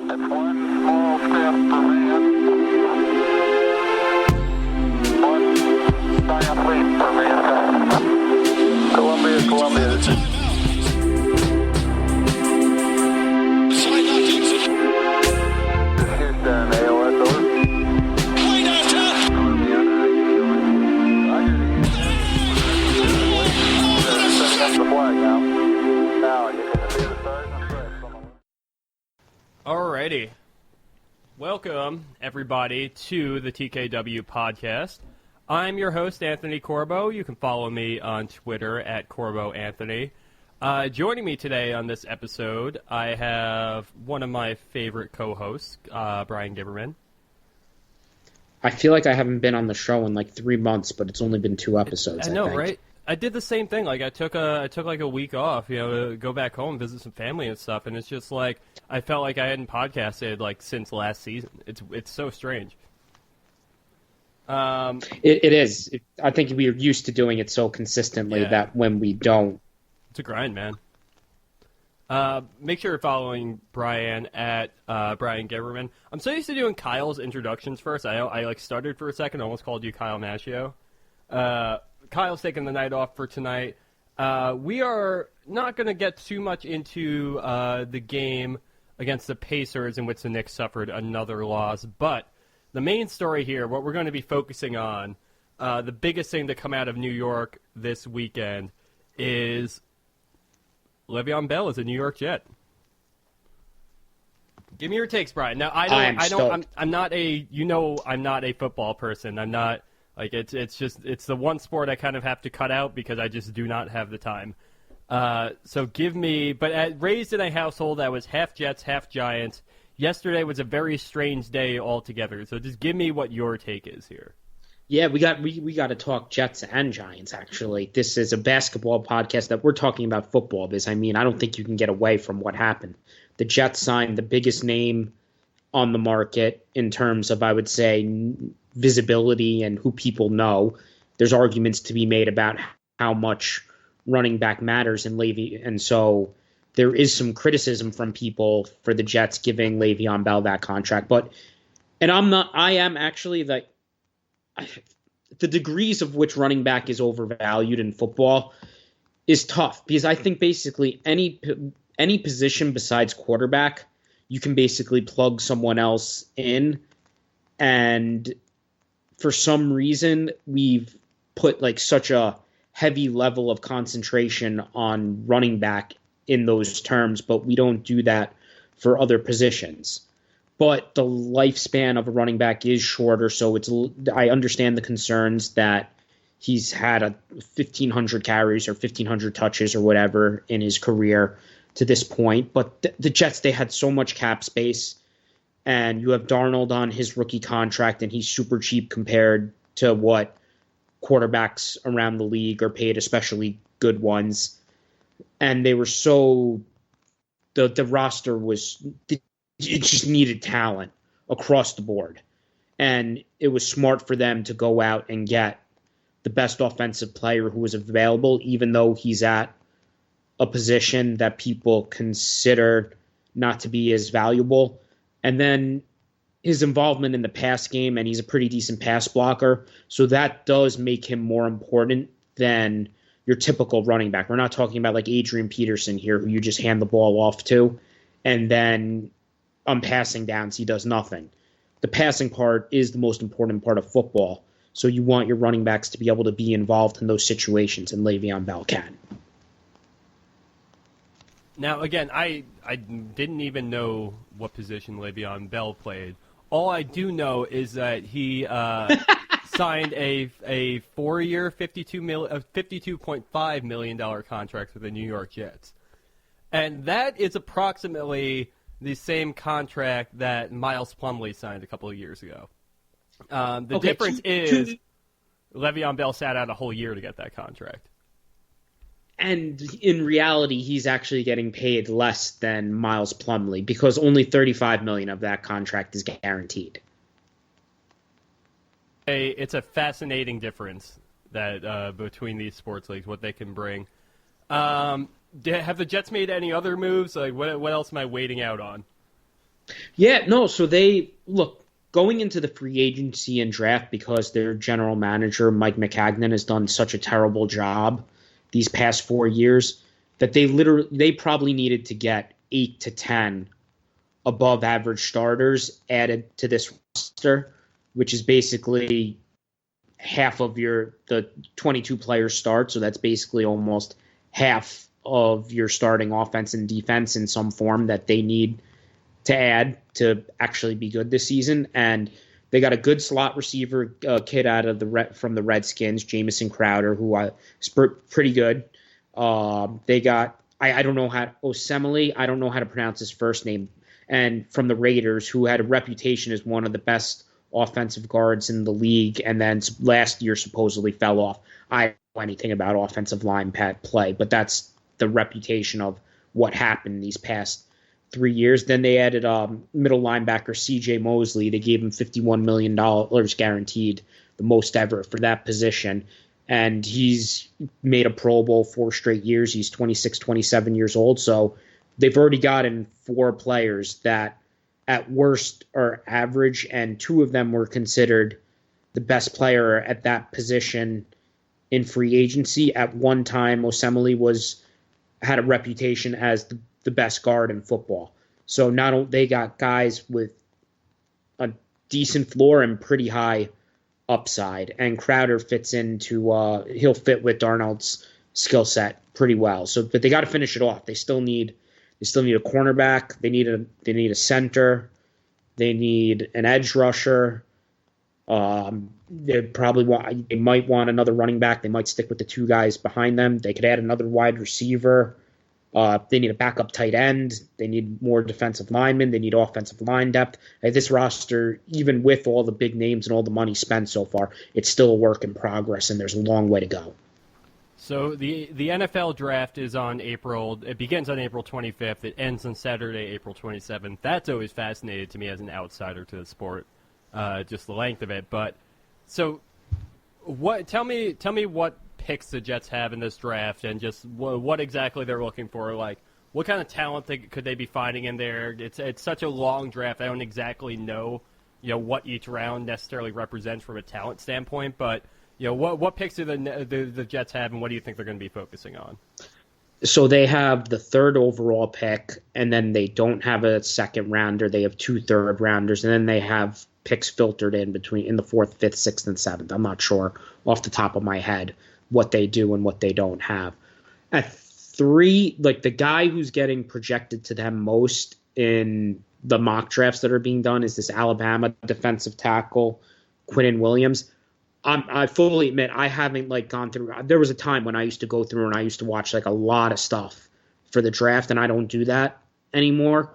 That's one small step for man, one giant leap for mankind. Columbia, this is... Houston, AOS, over. Point after! Setting up the flag now. Now, you can see the stars and stripes on the... Alrighty. Welcome, everybody, to the TKW podcast. I'm your host, Anthony Corbo. You can follow me on Twitter at Corbo Anthony. Joining me today on this episode, I have one of my favorite co-hosts, Bryan Gibberman. I feel like I haven't been on the show in like 3 months, but it's only been 2 episodes. I know, think. right? I did the same thing. Like I took like a week off, to go back home, visit some family and stuff, and it's just like I felt like I hadn't podcasted like since last season. It's so strange. It is. I think we are used to doing it so consistently that when we don't, it's a grind, man. Make sure you're following Bryan at Bryan Gibberman. I'm so used to doing Kyle's introductions first. I like stuttered for a second. I almost called you Kyle Maschio. Kyle's taking the night off for tonight. We are not going to get too much into the game against the Pacers in which the Knicks suffered another loss. But the main story here, what we're going to be focusing on, the biggest thing to come out of New York this weekend is Le'Veon Bell is a New York Jet. Give me your takes, Bryan. Now I'm not a football person. I'm not. Like it's the one sport I kind of have to cut out because I just do not have the time. So give me, but raised in a household that was half Jets, half Giants. Yesterday was a very strange day altogether. So just give me what your take is here. Yeah, we got to talk Jets and Giants. Actually, this is a basketball podcast that we're talking about football. Because I don't think you can get away from what happened. The Jets signed the biggest name on the market in terms of, I would say, visibility and who people know. There's arguments to be made about how much running back matters in Levy, and so there is some criticism from people for the Jets giving Le'Veon Bell that contract. I am actually the degrees of which running back is overvalued in football is tough because I think basically any position besides quarterback, you can basically plug someone else in, and for some reason, we've put like such a heavy level of concentration on running back in those terms, but we don't do that for other positions. But the lifespan of a running back is shorter, so I understand the concerns that he's had 1,500 carries or 1,500 touches or whatever in his career to this point. But the Jets, they had so much cap space. And you have Darnold on his rookie contract, and he's super cheap compared to what quarterbacks around the league are paid, especially good ones. And they were the roster it just needed talent across the board. And it was smart for them to go out and get the best offensive player who was available, even though he's at a position that people consider not to be as valuable. And then his involvement in the pass game, and he's a pretty decent pass blocker. So that does make him more important than your typical running back. We're not talking about like Adrian Peterson here, who you just hand the ball off to, and then on passing downs, he does nothing. The passing part is the most important part of football. So you want your running backs to be able to be involved in those situations, and Le'Veon Bell can. Now, again, I didn't even know what position Le'Veon Bell played. All I do know is that he signed a 4-year, $52.5 million contract with the New York Jets. And that is approximately the same contract that Miles Plumlee signed a couple of years ago. The difference is Le'Veon Bell sat out a whole year to get that contract. And in reality, he's actually getting paid less than Miles Plumlee because only $35 million of that contract is guaranteed. It's a fascinating difference that between these sports leagues, what they can bring. Have the Jets made any other moves? Like, what else am I waiting out on? Yeah, no, so going into the free agency and draft because their general manager, Mike McCagnon, has done such a terrible job these past 4 years that they probably needed to get 8 to 10 above average starters added to this roster, which is basically half of the 22 players start. So that's basically almost half of your starting offense and defense in some form that they need to add to actually be good this season. And they got a good slot receiver kid out of from the Redskins, Jamison Crowder, who is pretty good. They got I don't know how Osemele. I don't know how to pronounce his first name. And from the Raiders, who had a reputation as one of the best offensive guards in the league, and then last year supposedly fell off. I don't know anything about offensive line play, but that's the reputation of what happened these past 3 years. Then they added middle linebacker C.J. Mosley. They gave him $51 million guaranteed, the most ever for that position. And he's made a Pro Bowl 4 straight years. He's 26, 27 years old. So they've already gotten 4 players that at worst are average, and 2 of them were considered the best player at that position in free agency. At one time, Osemele had a reputation as the best guard in football. So not only they got guys with a decent floor and pretty high upside, and Crowder fits into he'll fit with Darnold's skill set pretty well. So, but they got to finish it off. They still need a cornerback. They need a center. They need an edge rusher. They might want another running back. They might stick with the 2 guys behind them. They could add another wide receiver. They need a backup tight end. They need more defensive linemen. They need offensive line depth. This roster, even with all the big names and all the money spent so far, it's still a work in progress, and there's a long way to go. So the NFL draft is on it begins on April 25th. It ends on Saturday, April 27th. That's always fascinated to me as an outsider to the sport, just the length of it. But so tell me what picks the Jets have in this draft, and just what exactly they're looking for. Like, what kind of talent could they be finding in there? It's such a long draft. I don't exactly know, what each round necessarily represents from a talent standpoint. But what picks do the Jets have, and what do you think they're going to be focusing on? So they have the 3rd overall pick, and then they don't have a second rounder. They have 2 third rounders, and then they have picks filtered in the 4th, 5th, 6th, and 7th. I'm not sure off the top of my head what they do and what they don't have. At 3, like the guy who's getting projected to them most in the mock drafts that are being done is this Alabama defensive tackle, Quinnen Williams. I fully admit I haven't gone through. There was a time when I used to go through and I used to watch a lot of stuff for the draft, and I don't do that anymore.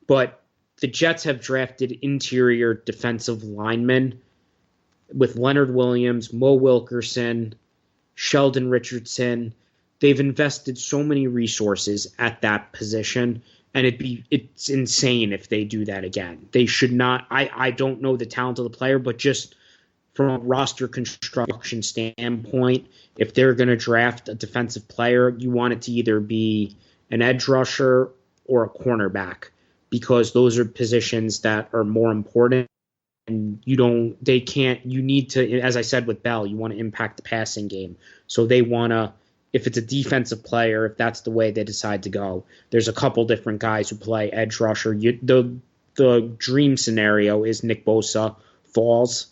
But the Jets have drafted interior defensive linemen with Leonard Williams, Mo Wilkerson, Sheldon Richardson. They've invested so many resources at that position, and it's insane if they do that again. They should not. I don't know the talent of the player, but just from a roster construction standpoint, if they're going to draft a defensive player, you want it to either be an edge rusher or a cornerback, because those are positions that are more important. And you need to, as I said with Bell, you want to impact the passing game. So they want to, if it's a defensive player, if that's the way they decide to go, there's a couple different guys who play edge rusher. The dream scenario is Nick Bosa falls.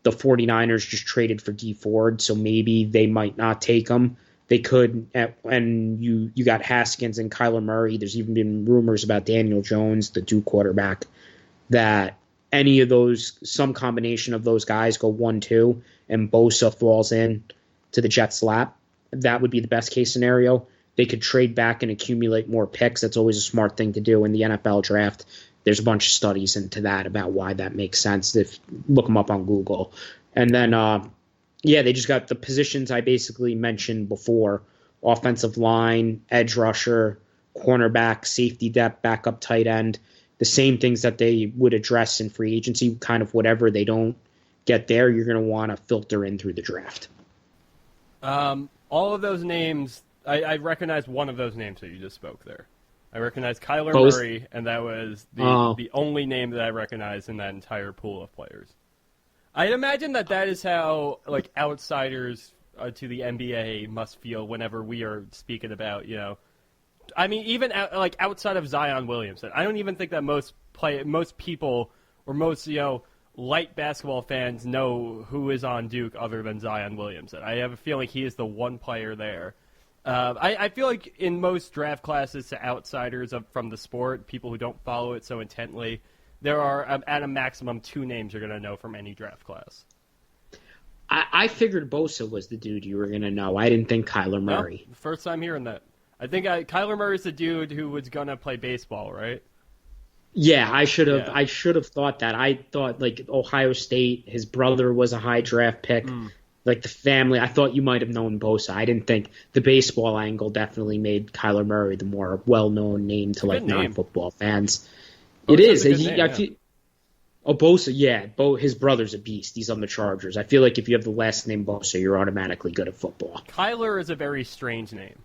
The 49ers just traded for Dee Ford, so maybe they might not take him. They could, and you got Haskins and Kyler Murray. There's even been rumors about Daniel Jones, the Duke quarterback, that any of those, some combination of those guys go 1-2, and Bosa falls in to the Jets' lap. That would be the best case scenario. They could trade back and accumulate more picks. That's always a smart thing to do in the NFL draft. There's a bunch of studies into that about why that makes sense. Look them up on Google. And then, they just got the positions I basically mentioned before: offensive line, edge rusher, cornerback, safety depth, backup tight end. The same things that they would address in free agency, kind of whatever they don't get there, you're going to want to filter in through the draft. All of those names, I recognize one of those names that you just spoke there. I recognized Kyler Both? Murray, and that was the only name that I recognized in that entire pool of players. I'd imagine that is how like outsiders to the NBA must feel whenever we are speaking about, I mean, even like outside of Zion Williamson, I don't even think that most people or most light basketball fans know who is on Duke other than Zion Williamson. I have a feeling he is the one player there. I feel like in most draft classes to outsiders from the sport, people who don't follow it so intently, there are at a maximum 2 names you're going to know from any draft class. I figured Bosa was the dude you were going to know. I didn't think Kyler Murray. No, first time hearing that. I think Kyler Murray's the dude who was going to play baseball, right? Yeah, I should have thought that. I thought like Ohio State, his brother was a high draft pick. Like the family, I thought you might have known Bosa. I didn't think the baseball angle definitely made Kyler Murray the more well-known name to like non-football fans. It is. Bosa, yeah. His brother's a beast. He's on the Chargers. I feel like if you have the last name Bosa, you're automatically good at football. Kyler is a very strange name.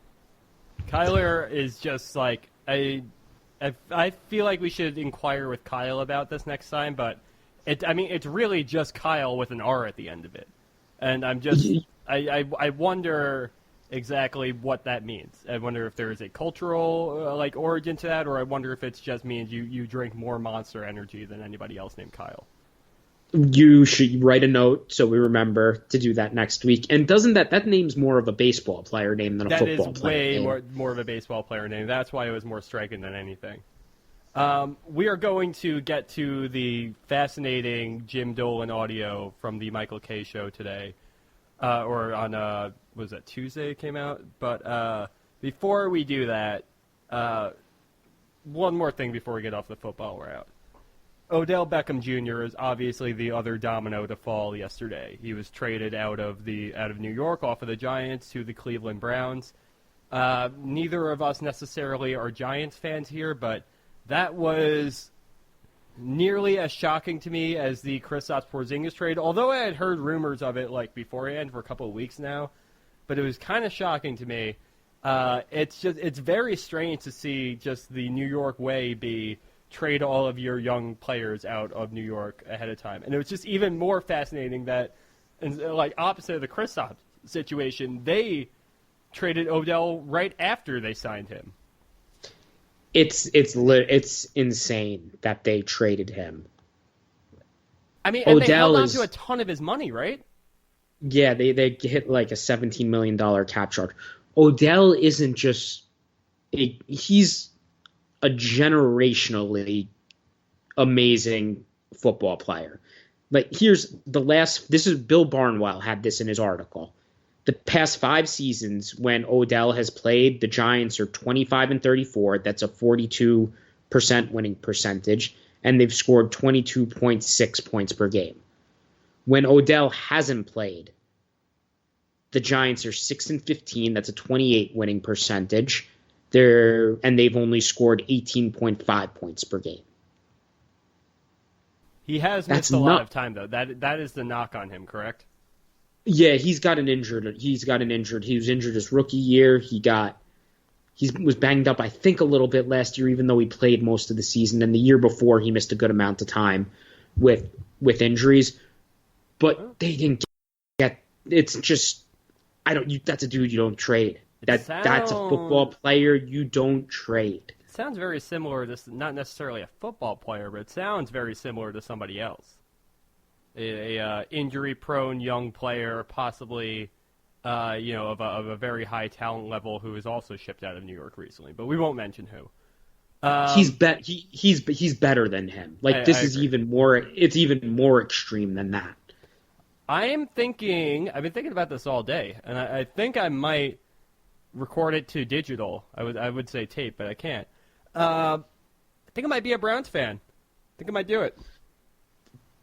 Kyler is just like I feel like we should inquire with Kyle about this next time, but it's really just Kyle with an R at the end of it. And I wonder exactly what that means. I wonder if there is a cultural origin to that, or I wonder if it just means you drink more Monster Energy than anybody else named Kyle. You should write a note so we remember to do that next week. And doesn't that name's more of a baseball player name than a football player name? That is way more of a baseball player name. That's why it was more striking than anything. We are going to get to the fascinating Jim Dolan audio from the Michael K. show today, or on, was that Tuesday it came out? But before we do that, one more thing before we get off the football route. Odell Beckham Jr. is obviously the other domino to fall yesterday. He was traded out of New York off of the Giants to the Cleveland Browns. Neither of us necessarily are Giants fans here, but that was nearly as shocking to me as the Kristaps Porzingis trade, although I had heard rumors of it beforehand for a couple of weeks now, but it was kind of shocking to me. It's very strange to see just the New York way be trade all of your young players out of New York ahead of time. And it was just even more fascinating that, opposite of the Kristaps situation, they traded Odell right after they signed him. It's insane that they traded him. I mean, and Odell they held on to a ton of his money, right? Yeah, they hit like a $17 million cap charge. Odell isn't just he's a generationally amazing football player. This is Bill Barnwell had this in his article. The past 5 seasons when Odell has played, the Giants are 25-34. That's a 42% winning percentage, and they've scored 22.6 points per game. When Odell hasn't played, the Giants are 6-15. That's a 28 winning percentage. They've only scored 18.5 points per game. He has missed a lot of time, though. That is the knock on him, correct? Yeah, he's gotten injured. He was injured his rookie year. He was banged up, I think, a little bit last year, even though he played most of the season. And the year before, he missed a good amount of time with injuries. But they didn't get. It's just that's a dude you don't trade. That's a football player you don't trade. It sounds very similar to not necessarily a football player, but it sounds very similar to somebody else. A injury-prone young player, possibly, of a very high talent level, who is also shipped out of New York recently. But we won't mention who. He's better than him. It's even more extreme than that. I've been thinking about this all day, and I think I might record it to digital. I would say tape, but I can't. I think I might be a Browns fan. I think I might do it.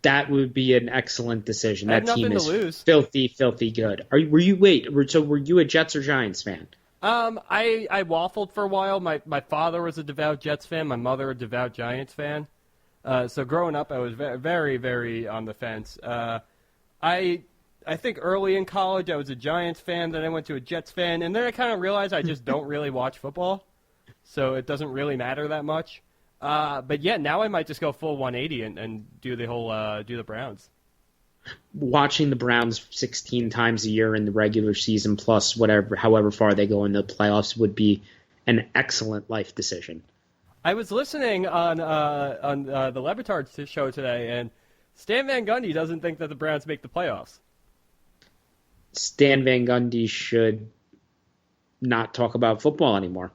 That would be an excellent decision. That team is filthy good. Were you a Jets or Giants fan? I waffled for a while. My father was a devout Jets fan. My mother a devout Giants fan. So growing up, I was very, very on the fence. I think early in college I was a Giants fan. Then I went to a Jets fan, and then I kind of realized I just don't really watch football. so it doesn't really matter that much. But yeah, now I might just go full 180 and do the whole do the Browns. Watching the Browns 16 times a year in the regular season plus however far they go in the playoffs would be an excellent life decision. I was listening on the Levitard show today, and Stan Van Gundy doesn't think that the Browns make the playoffs. Stan Van Gundy should not talk about football anymore.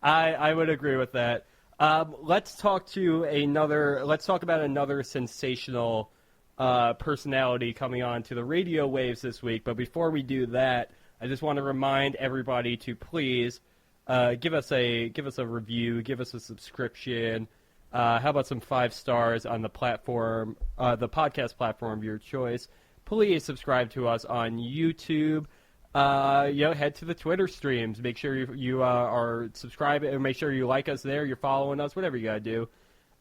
I would agree with that. Let's talk about another sensational personality coming on to the radio waves this week. But before we do that, I just want to remind everybody to please give us a review, give us a subscription. How about some 5 stars on the platform, the podcast platform of your choice? Please subscribe to us on YouTube. Head to the Twitter streams. Make sure you are subscribed, and make sure you like us there. You're following us, whatever you gotta do.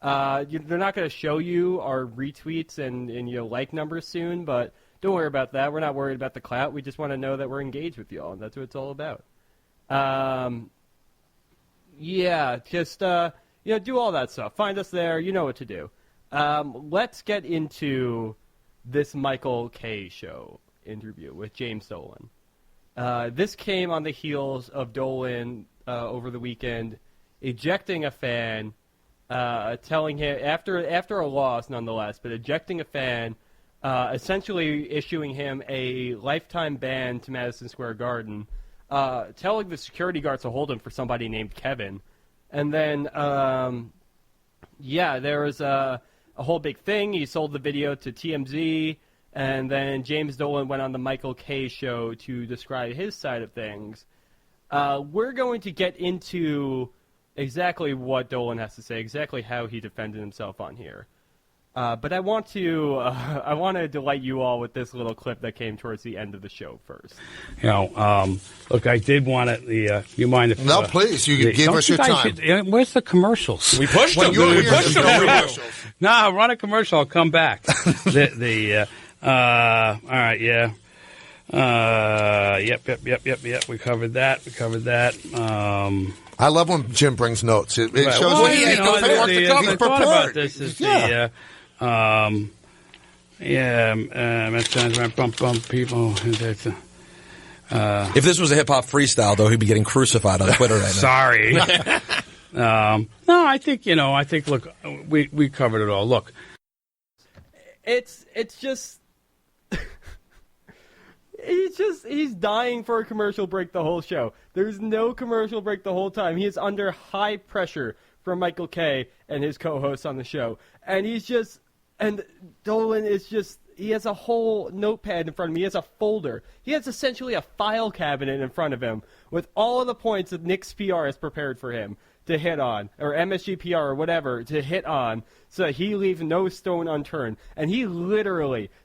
They're not gonna show you our retweets and like numbers soon, but don't worry about that. We're not worried about the clout. We just want to know that we're engaged with y'all, and that's what it's all about. Do all that stuff. Find us there. You know what to do. Let's get into this Michael K. show interview with James Dolan. This came on the heels of Dolan over the weekend ejecting a fan, telling him after a loss nonetheless, but ejecting a fan, essentially issuing him a lifetime ban to Madison Square Garden, telling the security guards to hold him for somebody named Kevin. And then, there was a whole big thing. He sold the video to TMZ, and then James Dolan went on the Michael K. show to describe his side of things. We're going to get into exactly what Dolan has to say, exactly how he defended himself on here. But I want to delight you all with this little clip that came towards the end of the show first. Look, I did want to. You mind if? No, please. You give us your time. Where's the commercials? We pushed them. We pushed them. No, run a commercial. I'll come back. All right. Yeah. Yep. We covered that. I love when Jim brings notes. It shows that he's prepared. Thought about this is people. If this was a hip-hop freestyle, though, he'd be getting crucified on Twitter right now. Sorry. No, I think, look, we covered it all. Look. It's just... He's dying for a commercial break the whole show. There's no commercial break the whole time. He is under high pressure from Michael K. and his co-hosts on the show. And Dolan is just, he has a whole notepad in front of him. He has a folder. He has essentially a file cabinet in front of him with all of the points that Knicks PR has prepared for him to hit on, or MSG PR or whatever, to hit on, so that he leaves no stone unturned. And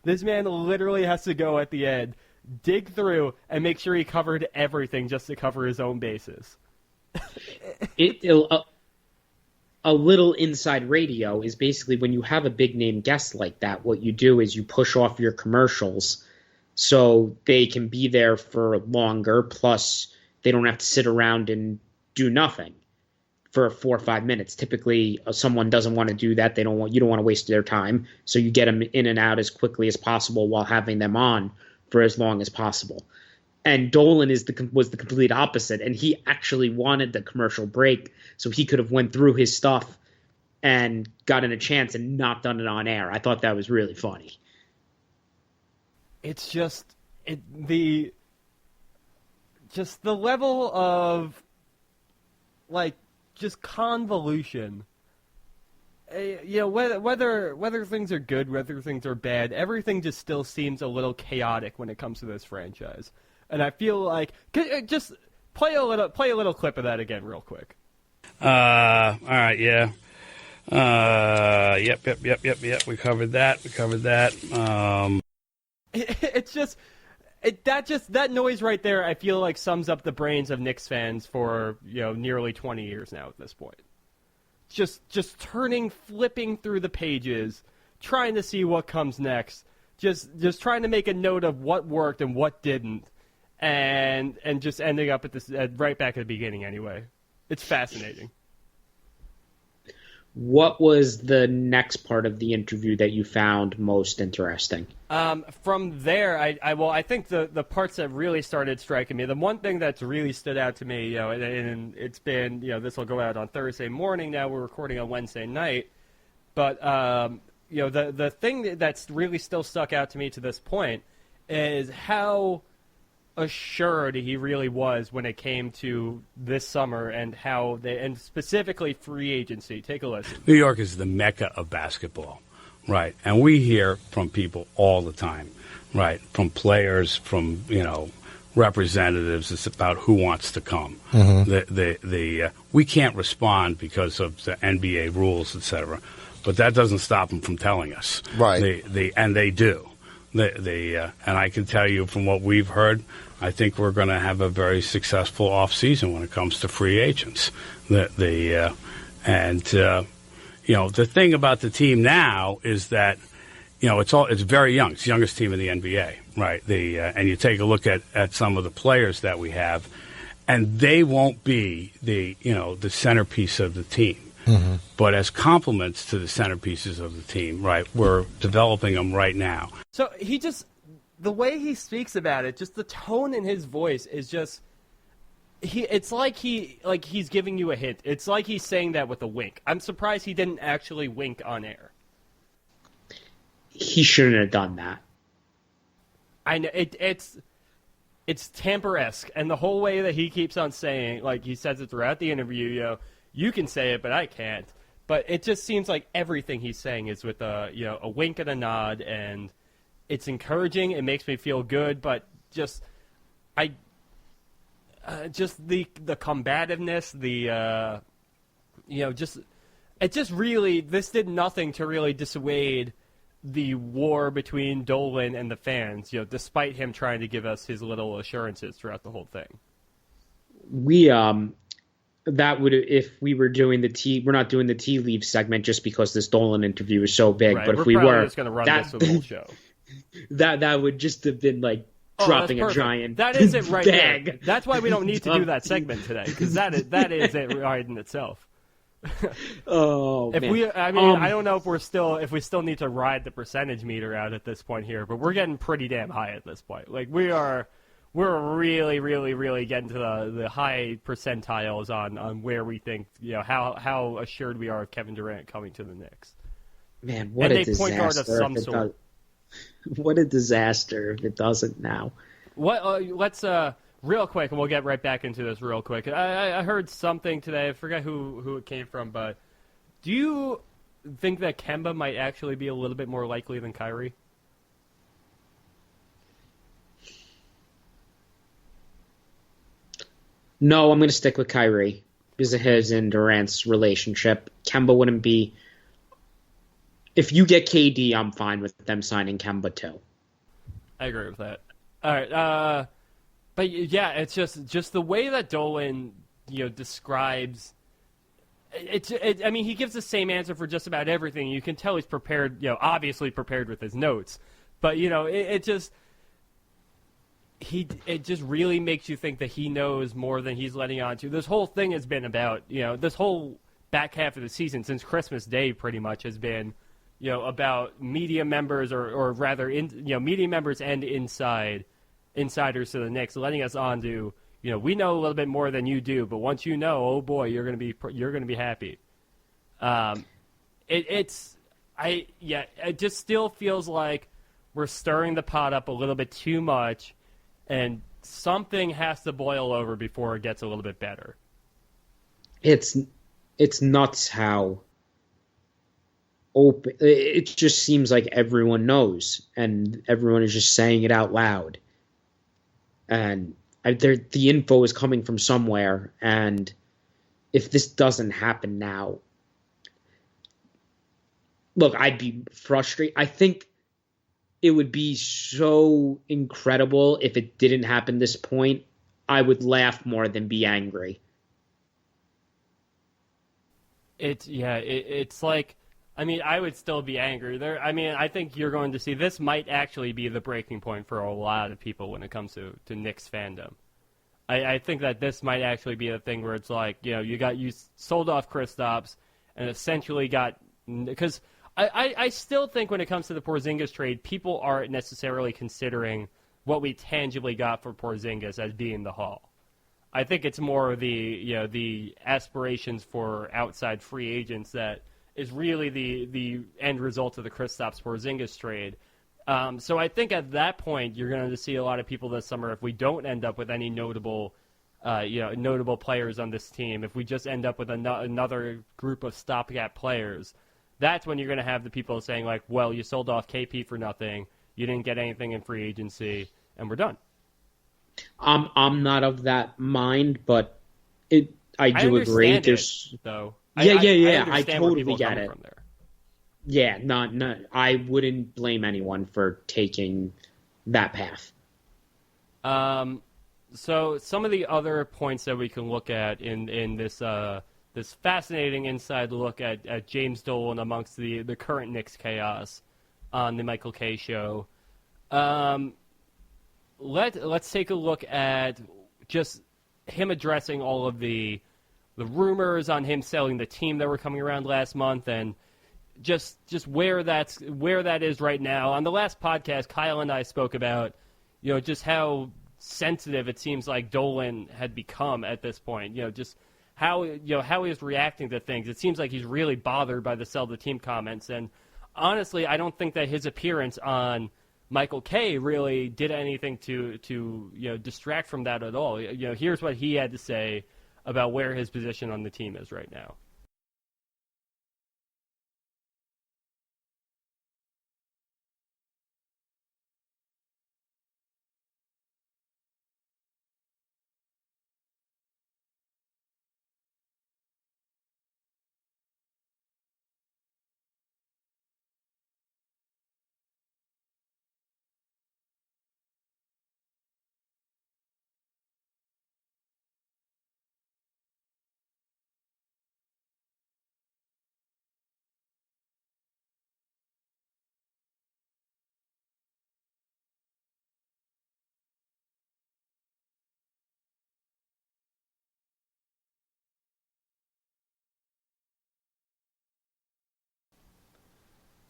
this man literally has to go at the end, dig through, and make sure he covered everything just to cover his own bases. A little inside radio is basically when you have a big name guest like that, what you do is you push off your commercials so they can be there for longer, plus they don't have to sit around and do nothing for 4 or 5 minutes. Typically, someone doesn't want to do that. You don't want to waste their time, so you get them in and out as quickly as possible while having them on for as long as possible. And Dolan was the complete opposite, and he actually wanted the commercial break so he could have went through his stuff and gotten a chance and not done it on air. I thought that was really funny. It's just the level of just convolution. Whether things are good, whether things are bad, everything just still seems a little chaotic when it comes to this franchise. And I feel like just play a little clip of that again, real quick. All right, yeah. Yep. We covered that. It's just that noise right there. I feel like sums up the brains of Knicks fans for nearly 20 years now at this point. Just flipping through the pages, trying to see what comes next. Just trying to make a note of what worked and what didn't. And just ending up at this right back at the beginning anyway. It's fascinating. What was the next part of the interview that you found most interesting? From there, I think the parts that really started striking me, the one thing that's really stood out to me, and it's been, this will go out on Thursday morning. Now we're recording on Wednesday night, but the thing that's really still stuck out to me to this point is how assured he really was when it came to this summer and and specifically free agency. Take a listen. New York is the mecca of basketball, right? And we hear from people all the time, right? From players, from representatives. It's about who wants to come. Mm-hmm. We can't respond because of the NBA rules, etc. But that doesn't stop them from telling us, right? And they do. And I can tell you from what we've heard, I think we're going to have a very successful offseason when it comes to free agents. The thing about the team now is that it's very young. It's the youngest team in the NBA, right? And you take a look at some of the players that we have, and they won't be the centerpiece of the team. Mm-hmm. But as complements to the centerpieces of the team, right, we're developing them right now. So the way he speaks about it, just the tone in his voice is just, it's like he's giving you a hint. It's like he's saying that with a wink. I'm surprised he didn't actually wink on air. He shouldn't have done that. I know it's Tamper-esque, and the whole way that he keeps on saying, like he says it throughout the interview, you can say it, but I can't. But it just seems like everything he's saying is with a wink and a nod, and it's encouraging. It makes me feel good, but just the combativeness, this did nothing to really dissuade the war between Dolan and the fans. Despite him trying to give us his little assurances throughout the whole thing. That would, if we were doing we're not doing the tea leaf segment just because this Dolan interview is so big. Right, but if we were, just going to run this for the whole show. That would just have been like dropping a giant that is it right bag. There. That's why we don't need to do that segment today, because that is it right in itself. Man. I don't know if we still need to ride the percentage meter out at this point here, but we're getting pretty damn high at this point. Like we're really, really, really getting to the high percentiles on where we think, how assured we are of Kevin Durant coming to the Knicks. Man, what a disaster! Point guard of some sort. What a disaster if it doesn't now. Let's real quick, and we'll get right back into this real quick. I heard something today. I forget who it came from, but do you think that Kemba might actually be a little bit more likely than Kyrie? No, I'm going to stick with Kyrie because of his and Durant's relationship. Kemba wouldn't be. If you get KD, I'm fine with them signing Kemba too. I agree with that. All right, but yeah, it's just the way that Dolan describes. I mean, he gives the same answer for just about everything. You can tell he's prepared. Obviously prepared with his notes, but it just really makes you think that he knows more than he's letting on to. This whole thing has been about this whole back half of the season since Christmas Day pretty much has been. About media members or rather, media members and insiders to the Knicks, letting us on to, we know a little bit more than you do, but once you know, oh boy, you're going to be happy. It just still feels like we're stirring the pot up a little bit too much, and something has to boil over before it gets a little bit better. It's nuts how open. It just seems like everyone knows, and everyone is just saying it out loud. And the info is coming from somewhere, and if this doesn't happen now, look, I'd be frustrated. I think it would be so incredible if it didn't happen this point. I would laugh more than be angry. It's like, I mean, I would still be angry. I think you're going to see this might actually be the breaking point for a lot of people when it comes to Knicks fandom. I think that this might actually be a thing where it's like, you sold off Kristaps and essentially got – because I still think when it comes to the Porzingis trade, people aren't necessarily considering what we tangibly got for Porzingis as being the haul. I think it's more the aspirations for outside free agents that is really the end result of the Kristaps Porzingis trade. So I think at that point you're going to see a lot of people this summer, if we don't end up with any notable players on this team, if we just end up with another group of stopgap players, that's when you're going to have the people saying like, well, you sold off KP for nothing, you didn't get anything in free agency, and we're done. I'm not of that mind, but I do agree. There's though. I totally get it. From there. Yeah, no, I wouldn't blame anyone for taking that path. So some of the other points that we can look at in this this fascinating inside look at James Dolan amongst the current Knicks chaos on the Michael Kay show. Let's take a look at just him addressing all of the rumors on him selling the team that were coming around last month, and just where that is right now. On the last podcast, Kyle and I spoke about just how sensitive it seems like Dolan had become at this point. Just how he's reacting to things. It seems like he's really bothered by the sell the team comments, and honestly, I don't think that his appearance on Michael Kay really did anything to distract from that at all. Here's what he had to say about where his position on the team is right now.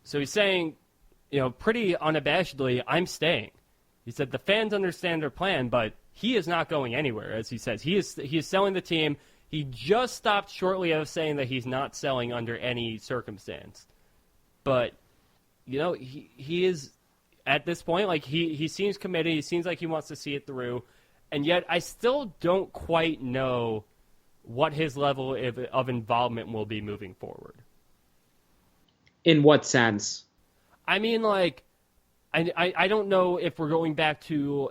So he's saying, pretty unabashedly, I'm staying. He said the fans understand their plan, but he is not going anywhere, as he says. He is selling the team. He just stopped shortly of saying that he's not selling under any circumstance. But, he is, at this point, like he seems committed. He seems like he wants to see it through. And yet I still don't quite know what his level of involvement will be moving forward. In what sense? I mean, like, I don't know if we're going back to,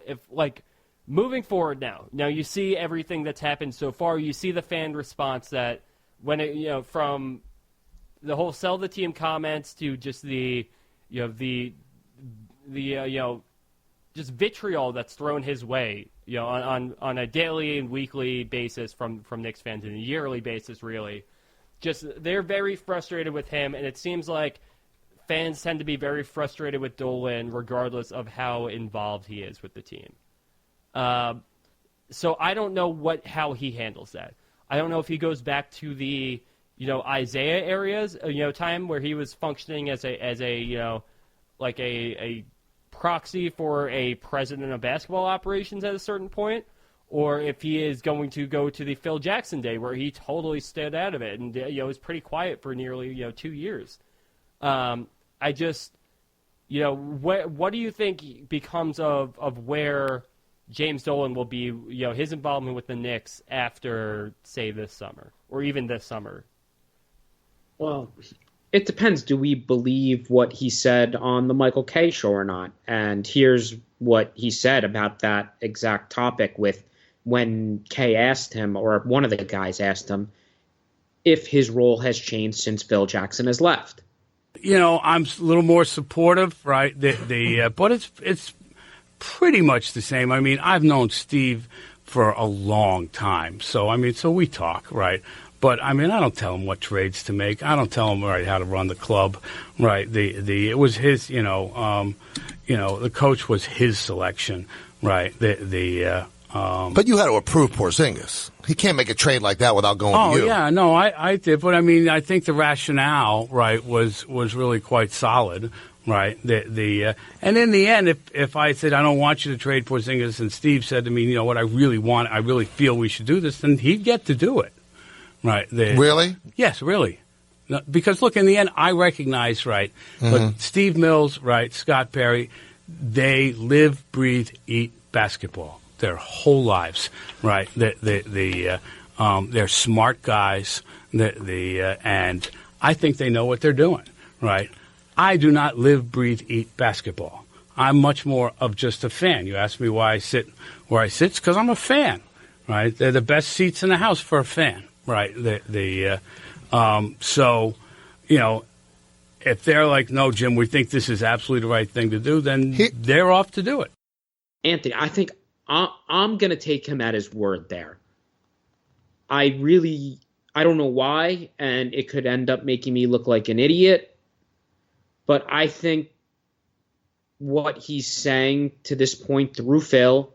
moving forward now. Now, you see everything that's happened so far. You see the fan response that when it, from the whole sell the team comments to just the just vitriol that's thrown his way, on a daily and weekly basis from Knicks fans, and a yearly basis, really. Just they're very frustrated with him, and it seems like fans tend to be very frustrated with Dolan regardless of how involved he is with the team. So I don't know how he handles that. I don't know if he goes back to the Isaiah areas, time where he was functioning as a proxy for a president of basketball operations at a certain point, or if he is going to go to the Phil Jackson day where he totally stayed out of it and was pretty quiet for nearly 2 years. I just what do you think becomes of where James Dolan will be, his involvement with the Knicks after, say, this summer or even this summer? Well, it depends. Do we believe what he said on the Michael Kay show or not? And here's what he said about that exact topic when Kay asked him, or one of the guys asked him, if his role has changed since Phil Jackson has left. I'm a little more supportive, right? But it's pretty much the same. I mean, I've known Steve for a long time, so we talk, right? But I don't tell him what trades to make. I don't tell him how to run the club, right? It was his, the coach was his selection, right? But you had to approve Porzingis. He can't make a trade like that without going to you. Oh, yeah, no, I did. But, I mean, I think the rationale, right, was really quite solid, right? And in the end, if I said, I don't want you to trade Porzingis, and Steve said to me, you know what, I really feel we should do this, then he'd get to do it, right? Really? Yes, really. No, because, look, in the end, I recognize, right, but Steve Mills, right, Scott Perry, they live, breathe, eat basketball their whole lives, right? They're smart guys, and I think they know what they're doing, right? I do not live, breathe, eat basketball. I'm much more of just a fan. You ask me why I sit where I sit, it's because I'm a fan, right? They're the best seats in the house for a fan, right? So, you know, if they're like, no, Jim, we think this is absolutely the right thing to do, then they're off to do it. Anthony, I think I'm going to take him at his word there. I don't know why, and it could end up making me look like an idiot, but I think what he's saying to this point through Phil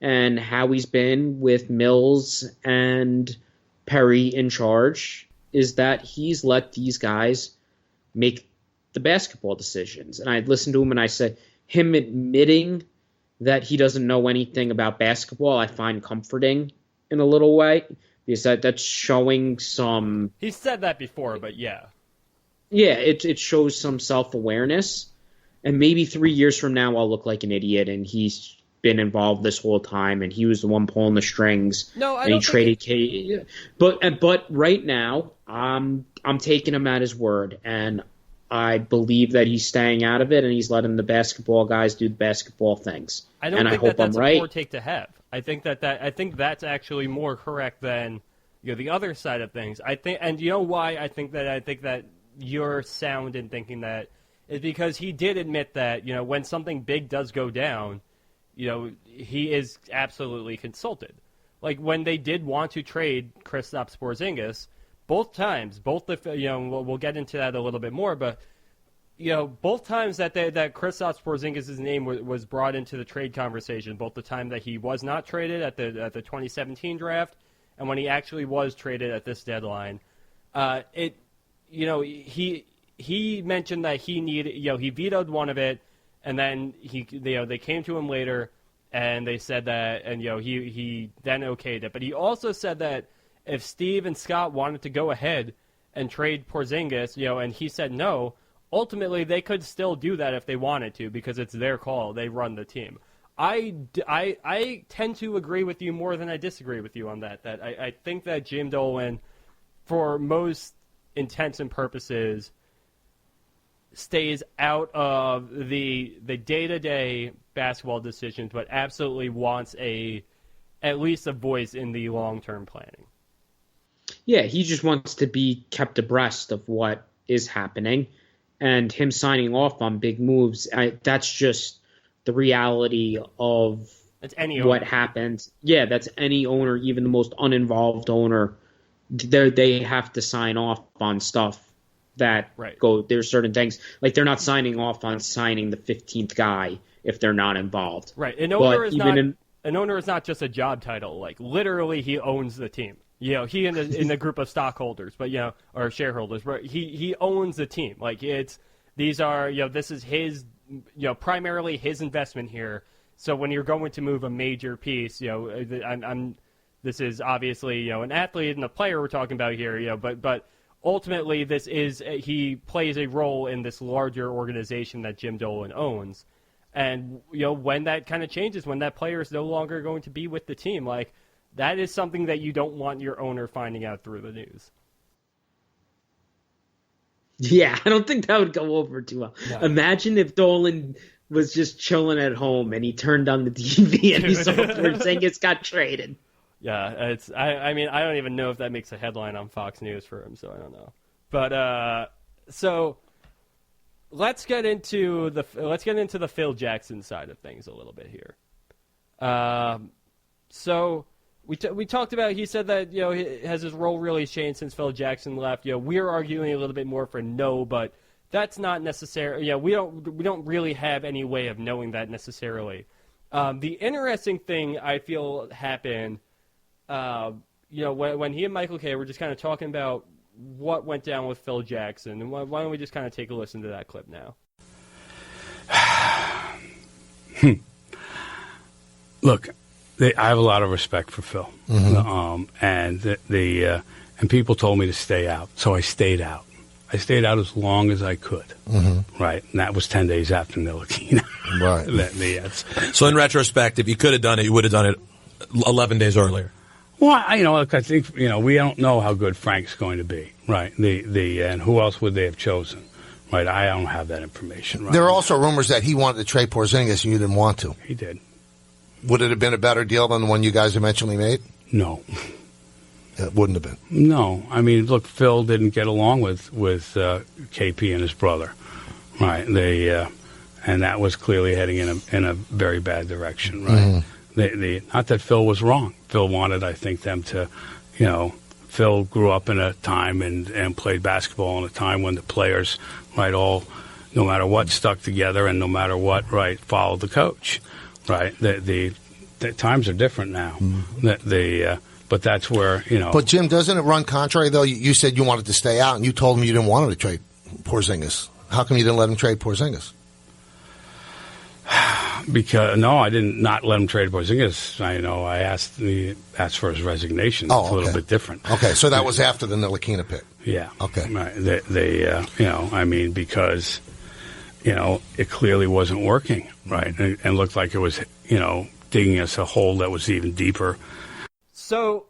and how he's been with Mills and Perry in charge is that he's let these guys make the basketball decisions. And I listened to him and I said, him admitting that he doesn't know anything about basketball, I find comforting in a little way, because that's showing some... He said that before, but yeah. Yeah, it shows some self-awareness, and maybe 3 years from now I'll look like an idiot, and he's been involved this whole time, and he was the one pulling the strings. No, I and don't he traded K. But right now, I'm taking him at his word, and I believe that he's staying out of it, and he's letting the basketball guys do the basketball things. I don't think hope that's I'm right. a poor take to have. I think that's actually more correct than the other side of things. I think, and you know why I think that you're sound in thinking that is because he did admit that when something big does go down, he is absolutely consulted. Like when they did want to trade Kristaps Porzingis, both times, we'll get into that a little bit more, but both times that Kristaps Porzingis' name was brought into the trade conversation, both the time that he was not traded at the 2017 draft and when he actually was traded at this deadline, he mentioned that he needed, he vetoed one of it, and then they came to him later and they said that, and he then okayed it. But he also said that if Steve and Scott wanted to go ahead and trade Porzingis, and he said no, ultimately they could still do that if they wanted to because it's their call. They run the team. I tend to agree with you more than I disagree with you on that. That I think that Jim Dolan, for most intents and purposes, stays out of the day-to-day basketball decisions, but absolutely wants at least a voice in the long-term planning. Yeah, he just wants to be kept abreast of what is happening, and him signing off on big moves, that's just the reality of what happens. Yeah, that's any owner, even the most uninvolved owner. They have to sign off on stuff that go. There's certain things like they're not signing off on signing the 15th guy if they're not involved. Right. An owner is not just a job title. Like literally, he owns the team. He in the group of stockholders, but or shareholders. But he owns the team. Like these are this is his primarily his investment here. So when you're going to move a major piece, this is obviously an athlete and a player we're talking about here. But ultimately this is he plays a role in this larger organization that Jim Dolan owns. And when that kind of changes, when that player is no longer going to be with the team, like that is something that you don't want your owner finding out through the news. Yeah, I don't think that would go over too well. No. Imagine if Dolan was just chilling at home and he turned on the TV and he saw Porzingis got traded. Yeah, I mean, I don't even know if that makes a headline on Fox News for him, so I don't know. But so let's get into the Phil Jackson side of things a little bit here. So we talked about, he said that has his role really changed since Phil Jackson left. We're arguing a little bit more for no, but that's not necessary. We don't really have any way of knowing that necessarily. The interesting thing I feel happened, when he and Michael Kay were just kind of talking about what went down with Phil Jackson. And why don't we just kind of take a listen to that clip now? Look, I have a lot of respect for Phil, and people told me to stay out, so I stayed out. I stayed out as long as I could, right? And that was 10 days after Ntilikina. Right. So in retrospect, if you could have done it, you would have done it 11 days earlier. Well, I think we don't know how good Frank's going to be, right? And who else would they have chosen, right? I don't have that information. Right? There are also rumors that he wanted to trade Porzingis and you didn't want to. He did. Would it have been a better deal than the one you guys eventually made? No. It wouldn't have been. No. I mean, look, Phil didn't get along with KP and his brother, right? And that was clearly heading in a very bad direction, right? Not that Phil was wrong. Phil wanted, I think, them to, Phil grew up in a time and played basketball in a time when the players, right, all, no matter what, stuck together and no matter what, right, followed the coach, right? The times are different now. But that's where, But, Jim, doesn't it run contrary, though? You said you wanted to stay out, and you told him you didn't want him to trade Porzingis. How come you didn't let him trade Porzingis? Because, no, I didn't not let him trade Porzingis. I asked for his resignation. Oh, it's a little bit different. Okay, so that was after the Ntilikina pick. Yeah. Okay. Right. Because, it clearly wasn't working, right? And looked like it was, digging us a hole that was even deeper. So,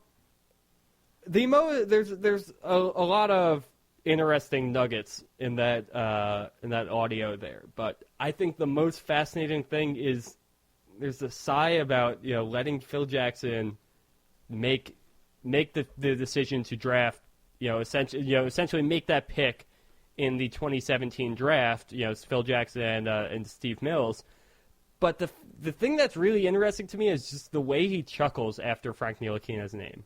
there's a lot of interesting nuggets in that audio there, but I think the most fascinating thing is there's a sigh about letting Phil Jackson make the decision to draft essentially make that pick in the 2017 draft. Phil Jackson and Steve Mills. But the thing that's really interesting to me is just the way he chuckles after Frank Ntilikina's name.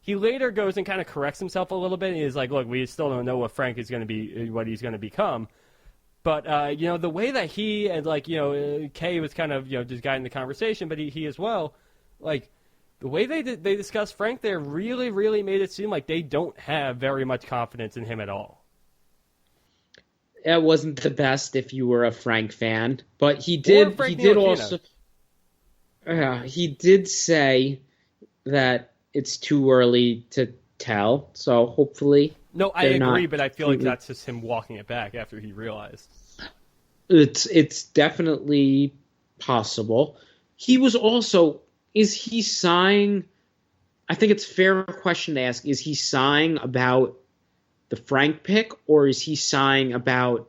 He later goes and kind of corrects himself a little bit. And he's like, "Look, we still don't know what Frank is going to be, what he's going to become." But the way that he and Kay was kind of just guiding the conversation, but he as well, the way they discussed Frank there really, really made it seem like they don't have very much confidence in him at all. It wasn't the best if you were a Frank fan, but he did say that it's too early to tell. So hopefully, no, I agree, but I feel like that's just him walking it back after he realized. It's definitely possible. He was also, is he sighing? I think it's a fair question to ask. Is he sighing about the Frank pick, or is he sighing about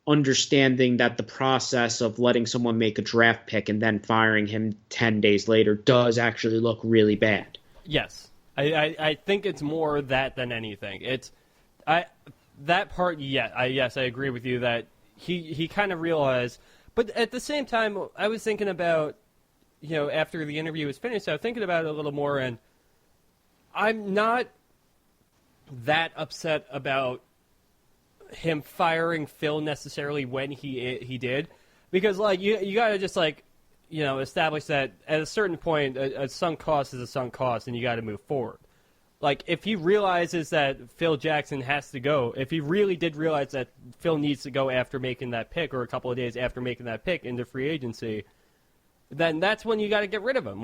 understanding that the process of letting someone make a draft pick and then firing him 10 days later does actually look really bad? Yes. I think it's more that than anything. That part, yes, I agree with you that he kind of realized. But at the same time, I was thinking about, after the interview was finished, I was thinking about it a little more, and I'm not that upset about him firing Phil necessarily when he did, because you got to just establish that at a certain point a sunk cost is a sunk cost, and you got to move forward. If he realizes that Phil Jackson has to go, if he really did realize that Phil needs to go after making that pick, or a couple of days after making that pick into free agency, then that's when you got to get rid of him.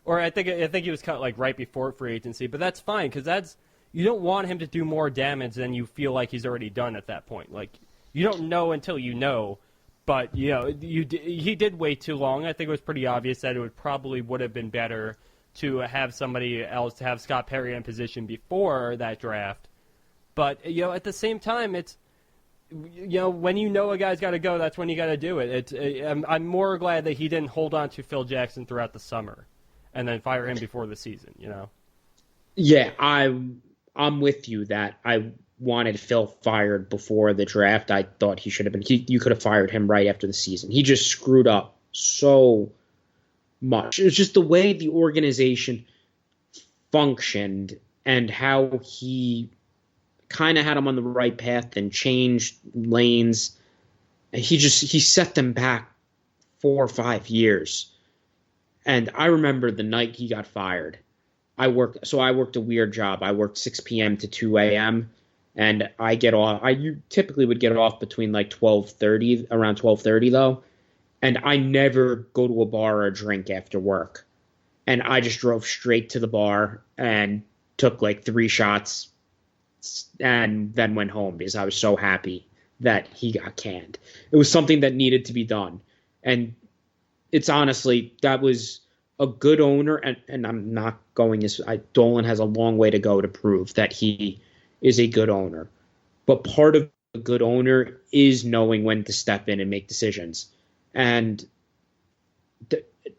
Or I think he was cut right before free agency, but that's fine, because you don't want him to do more damage than you feel like he's already done at that point. You don't know until you know, but he did wait too long. I think it was pretty obvious that it would have been better to have somebody else, to have Scott Perry in position before that draft. But at the same time, it's when a guy's got to go, that's when you got to do it. I'm more glad that he didn't hold on to Phil Jackson throughout the summer and then fire him before the season. Yeah, I'm with you that I wanted Phil fired before the draft. I thought he should have been. You could have fired him right after the season. He just screwed up so much. It was just the way the organization functioned and how he kind of had him on the right path and changed lanes. He set them back 4 or 5 years. And I remember the night he got fired. I worked a weird job. I worked 6 p.m. to 2 a.m. and I get off. You typically would get off between like 12:30, around 12:30 though. And I never go to a bar or drink after work. And I just drove straight to the bar and took like 3 shots and then went home because I was so happy that he got canned. It was something that needed to be done. And it's honestly, that was a good owner. And I'm not going as Dolan has a long way to go to prove that he is a good owner. But part of a good owner is knowing when to step in and make decisions. And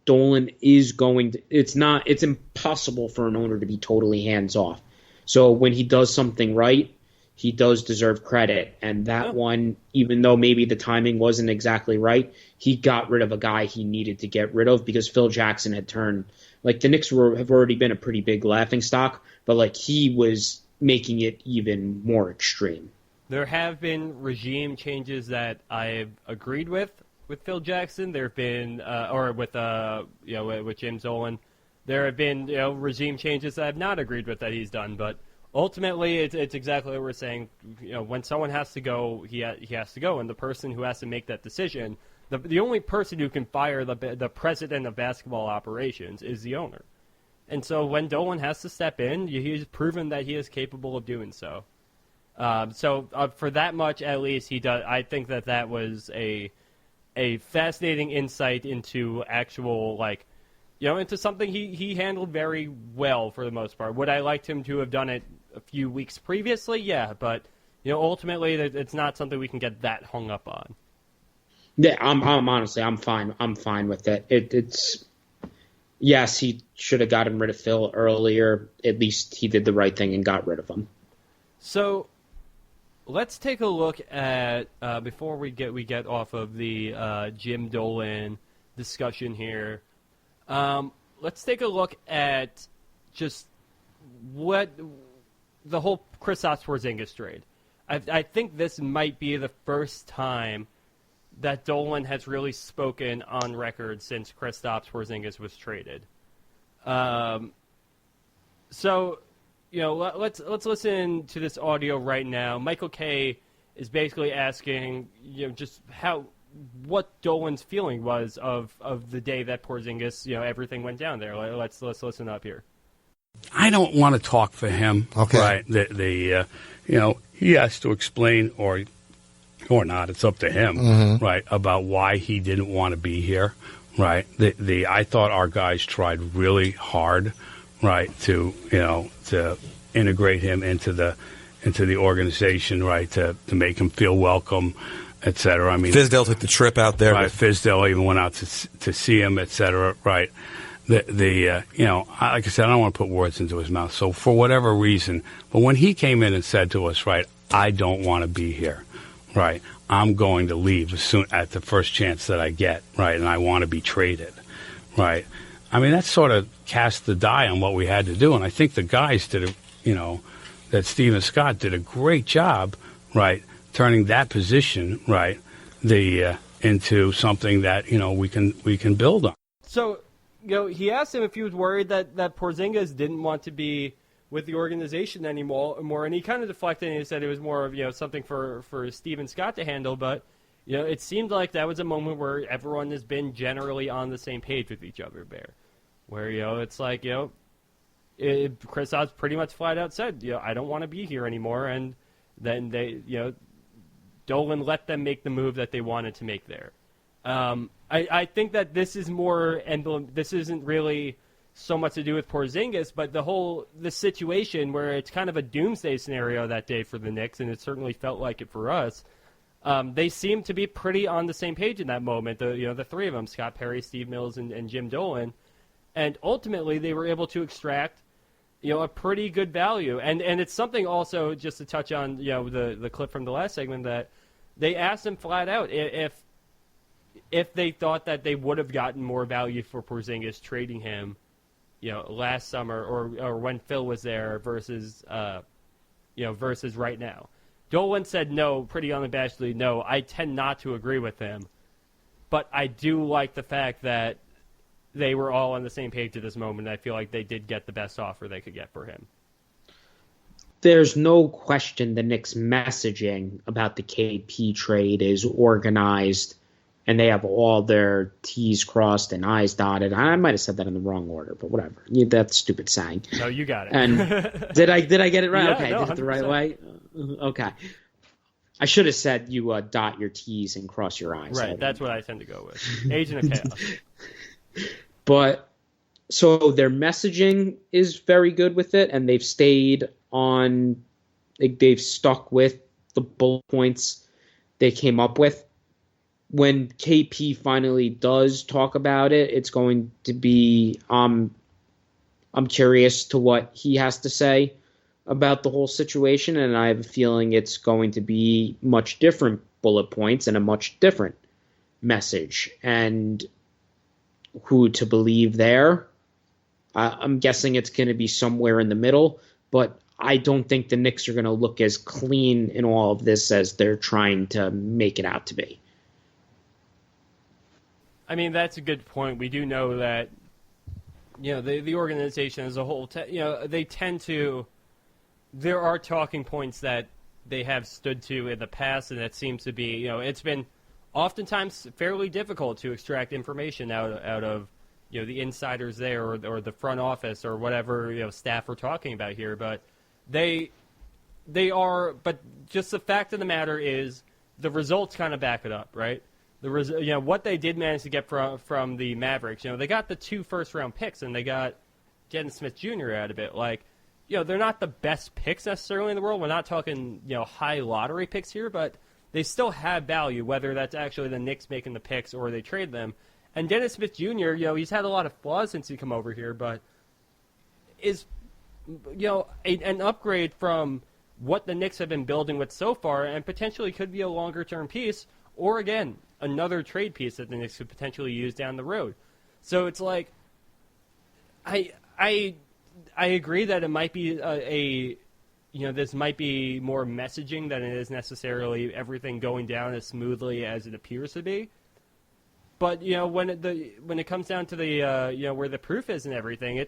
Dolan is going to, it's impossible for an owner to be totally hands off. So when he does something right, he does deserve credit. And that one, even though maybe the timing wasn't exactly right, he got rid of a guy he needed to get rid of because Phil Jackson had turned, like the Knicks have already been a pretty big laughingstock, but like he was making it even more extreme. There have been regime changes that I've agreed with Phil Jackson. There have been, or with James Dolan. There have been regime changes that I've not agreed with that he's done. But ultimately, it's exactly what we're saying. When someone has to go, he has to go, and the person who has to make that decision, the only person who can fire the president of basketball operations is the owner. And so when Dolan has to step in, he's proven that he is capable of doing so. So for that much, at least, he does. I think that was a fascinating insight into actual, into something he handled very well for the most part. Would I liked him to have done it a few weeks previously? Yeah, but ultimately, it's not something we can get that hung up on. Yeah, I'm honestly, I'm fine. I'm fine with it. It's yes, he should have gotten rid of Phil earlier. At least he did the right thing and got rid of him. So let's take a look at before we get off of the Jim Dolan discussion here. Let's take a look at just what the whole Kristaps Porzingis trade. I think this might be the first time that Dolan has really spoken on record since Kristaps Porzingis was traded. So, let's listen to this audio right now. Michael Kay is basically asking, just what Dolan's feeling was of the day that Porzingis, everything went down there. Let's listen up here. I don't want to talk for him. Okay. Right. He has to explain or not. It's up to him, right, about why he didn't want to be here, right? I thought our guys tried really hard, right, to integrate him into the organization, right, to make him feel welcome, et cetera. I mean, Fizdale took the trip out there. Right, Fizdale even went out to see him, et cetera, right? Like I said, I don't want to put words into his mouth. So for whatever reason, but when he came in and said to us, right, I don't want to be here, right, I'm going to leave at the first chance that I get, right, and I want to be traded, right. I mean, that sort of cast the die on what we had to do, and I think the guys that Stephen Scott did a great job, right, turning that position, right, into something that we can build on. So, he asked him if he was worried that Porzingis didn't want to be with the organization anymore, and he kind of deflected and he said it was more of something for Stephen Scott to handle. But it seemed like that was a moment where everyone has been generally on the same page with each other there, where it's like Kristaps pretty much flat out said I don't want to be here anymore, and then they Dolan let them make the move that they wanted to make there. I think that this is more this isn't really so much to do with Porzingis, but the situation where it's kind of a doomsday scenario that day for the Knicks, and it certainly felt like it for us. They seemed to be pretty on the same page in that moment. The three of them, Scott Perry, Steve Mills, and Jim Dolan, and ultimately they were able to extract a pretty good value. And it's something also just to touch on the clip from the last segment that they asked him flat out if they thought that they would have gotten more value for Porzingis trading him, last summer or when Phil was there versus right now. Dolan said no, pretty unabashedly no. I tend not to agree with him, but I do like the fact that they were all on the same page at this moment. I feel like they did get the best offer they could get for him. There's no question the Knicks' messaging about the KP trade is organized, and they have all their T's crossed and I's dotted. I might have said that in the wrong order, but whatever. That's stupid saying. No, you got it. And did I get it right? Yeah, okay, no, did it the right 100%. way? Okay. I should have said you dot your T's and cross your I's. Right, that's what I tend to go with. Agent of Chaos. But so their messaging is very good with it, and they've stayed on. They've stuck with the bullet points they came up with. When KP finally does talk about it, it's going to be. I'm curious to what he has to say about the whole situation, and I have a feeling it's going to be much different bullet points and a much different message. And who to believe there? I'm guessing it's going to be somewhere in the middle, but I don't think the Knicks are going to look as clean in all of this as they're trying to make it out to be. I mean, that's a good point. We do know that, the organization as a whole, they tend to. There are talking points that they have stood to in the past, and that seems to be, it's been oftentimes fairly difficult to extract information out of, the insiders there or the front office or whatever, staff we're talking about here. But they are, but just the fact of the matter is the results kind of back it up, right? What they did manage to get from the Mavericks, they got the 2 first-round picks, and they got Dennis Smith Jr. out of it. Like, they're not the best picks necessarily in the world. We're not talking, high lottery picks here, but they still have value, whether that's actually the Knicks making the picks or they trade them. And Dennis Smith Jr., he's had a lot of flaws since he come over here, but is, an upgrade from what the Knicks have been building with so far, and potentially could be a longer-term piece, or again, another trade piece that the Knicks could potentially use down the road. So it's like, I agree that it might be this might be more messaging than it is necessarily everything going down as smoothly as it appears to be. But when it comes down to the where the proof is and everything,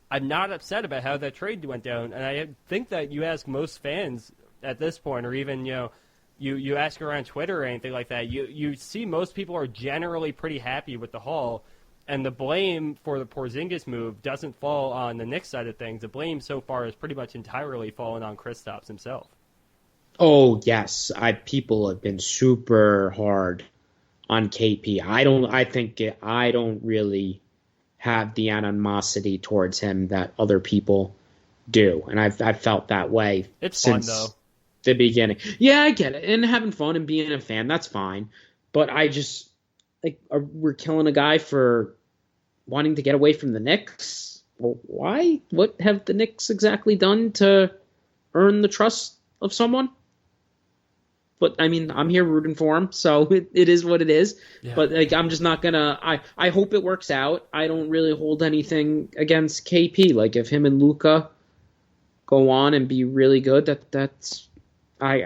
I'm not upset about how that trade went down, and I think that you ask most fans at this point, or even you ask around Twitter or anything like that, you see most people are generally pretty happy with the haul. And the blame for the Porzingis move doesn't fall on the Knicks side of things. The blame so far has pretty much entirely fallen on Kristaps himself. Oh yes, people have been super hard on KP. I don't really have the animosity towards him that other people do, and I've felt that way. It's since fun though. The beginning. Yeah, I get it, and having fun and being a fan, that's fine. But I just we're killing a guy for wanting to get away from the Knicks. Well, why? What have the Knicks exactly done to earn the trust of someone? But, I mean, I'm here rooting for him, so it is what it is. Yeah. But, I'm just not going to – I hope it works out. I don't really hold anything against KP. Like, if him and Luka go on and be really good, that's – I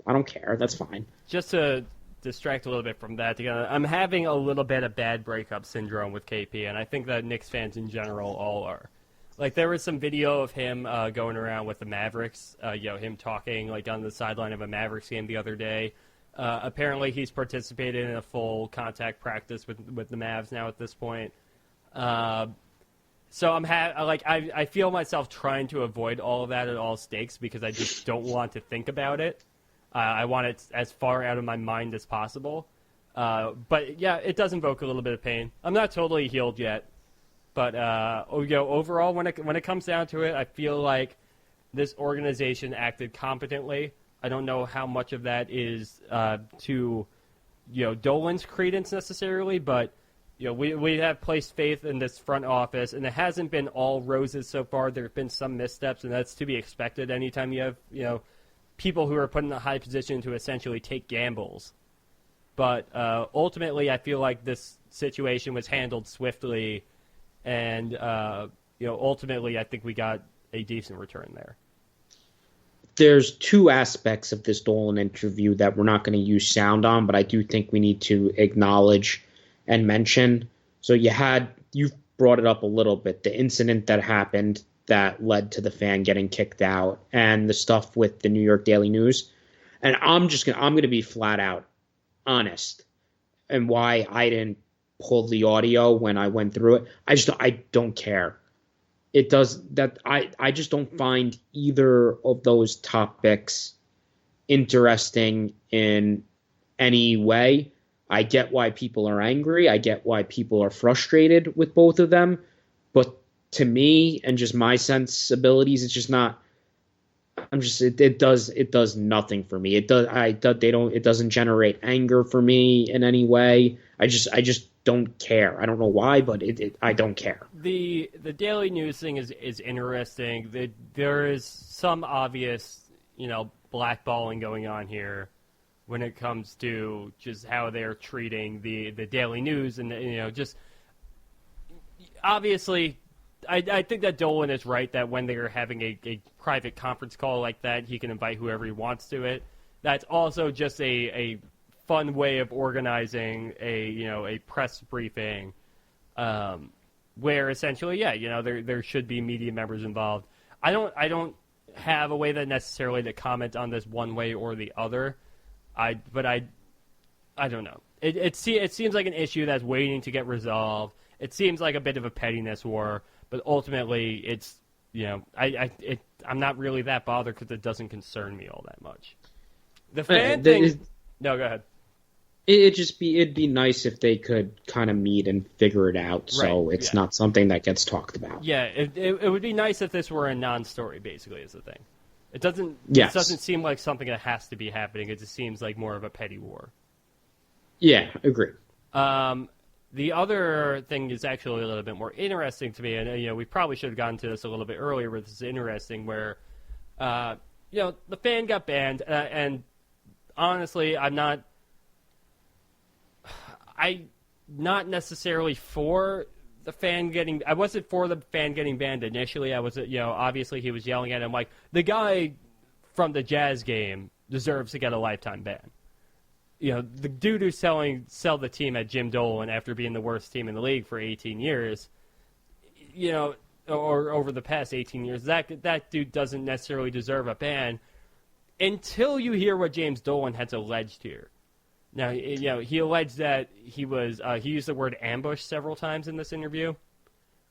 don't care. That's fine. Just to distract a little bit from that, I'm having a little bit of bad breakup syndrome with KP, and I think that Knicks fans in general all are. Like, there was some video of him going around with the Mavericks, him talking like on the sideline of a Mavericks game the other day. Apparently, he's participated in a full contact practice with the Mavs now at this point. So I feel myself trying to avoid all of that at all stakes because I just don't want to think about it. I want it as far out of my mind as possible. But yeah, it does invoke a little bit of pain. I'm not totally healed yet. But overall, when it comes down to it, I feel like this organization acted competently. I don't know how much of that is to Dolan's credence necessarily, but we have placed faith in this front office, and it hasn't been all roses so far. There have been some missteps, and that's to be expected anytime you have people who are put in a high position to essentially take gambles. But ultimately, I feel like this situation was handled swiftly. And, ultimately, I think we got a decent return there. there's two aspects of this Dolan interview that we're not going to use sound on, but I do think we need to acknowledge and mention. So you've brought it up a little bit, the incident that happened that led to the fan getting kicked out and the stuff with the New York Daily News. And I'm going to be flat out honest and why I didn't pull the audio when I went through it. I don't care. It does that. I just don't find either of those topics interesting in any way. I get why people are angry. I get why people are frustrated with both of them. But to me and just my sensibilities, it's just not. It does nothing for me. It doesn't generate anger for me in any way. I just don't care. I don't know why, but I don't care. The Daily News thing is interesting. There is some obvious, blackballing going on here when it comes to just how they're treating the Daily News and just obviously. I think that Dolan is right that when they're having a private conference call like that, he can invite whoever he wants to it. That's also just a fun way of organizing a press briefing, where essentially, there should be media members involved. I don't have a way that necessarily to comment on this one way or the other. But I don't know. It seems like an issue that's waiting to get resolved. It seems like a bit of a pettiness war. But ultimately, it's I'm not really that bothered because it doesn't concern me all that much. The fan thing. No, go ahead. It'd be nice if they could kind of meet and figure it out, so it's not something that gets talked about. Yeah, it would be nice if this were a non-story. Basically, is the thing. It doesn't. Yes. It doesn't seem like something that has to be happening. It just seems like more of a petty war. Yeah, agree. The other thing is actually a little bit more interesting to me, and we probably should have gotten to this a little bit earlier, but this is interesting, where the fan got banned, and honestly, I'm not necessarily for the fan getting. I wasn't for the fan getting banned initially. I was, obviously he was yelling at him like the guy from the Jazz game deserves to get a lifetime ban. The dude who's sell the team at Jim Dolan after being the worst team in the league for 18 years, or over the past 18 years, that dude doesn't necessarily deserve a ban until you hear what James Dolan has alleged here. Now, he alleged that he used the word ambush several times in this interview,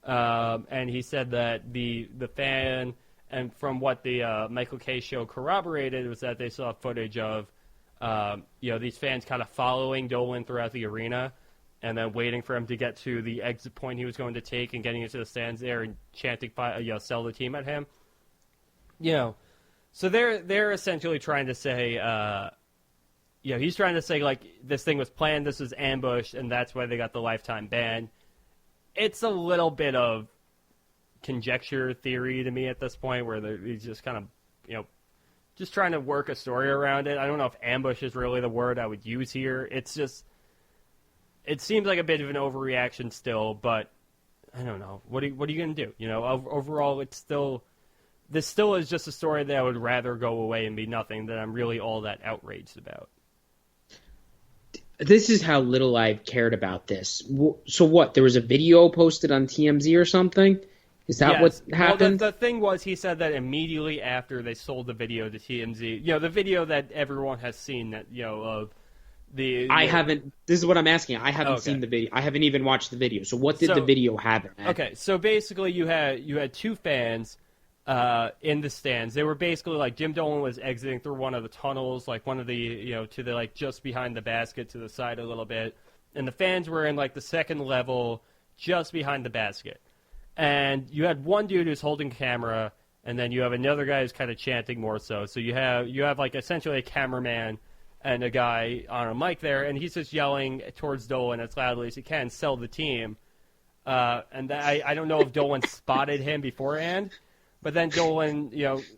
and he said that the fan, and from what the Michael Kay show corroborated, was that they saw footage of these fans kind of following Dolan throughout the arena and then waiting for him to get to the exit point he was going to take and getting into the stands there and chanting, sell the team at him. So they're essentially trying to say, he's trying to say, like, this thing was planned, this was ambushed, and that's why they got the lifetime ban. It's a little bit of conjecture theory to me at this point where he's just kind of, just trying to work a story around it. I don't know if ambush is really the word I would use here. It's just, it seems like a bit of an overreaction still, but I don't know. What are you going to do? Overall, this still is just a story that I would rather go away and be nothing that I'm really all that outraged about. This is how little I've cared about this. So what? There was a video posted on TMZ or something? Is that what happened? Well, the thing was, he said that immediately after they sold the video to TMZ, the video that everyone has seen, that of the. I haven't. This is what I'm asking. I haven't seen the video. I haven't even watched the video. So what did the video have? Okay, so basically, you had two fans in the stands. They were basically like Jim Dolan was exiting through one of the tunnels, like one of the to the just behind the basket to the side a little bit, and the fans were in like the second level just behind the basket. And you had one dude who's holding camera, and then you have another guy who's kind of chanting more so. So you have like essentially a cameraman and a guy on a mic there, and he's just yelling towards Dolan as loudly as he can, sell the team. And I don't know if Dolan spotted him beforehand, but then Dolan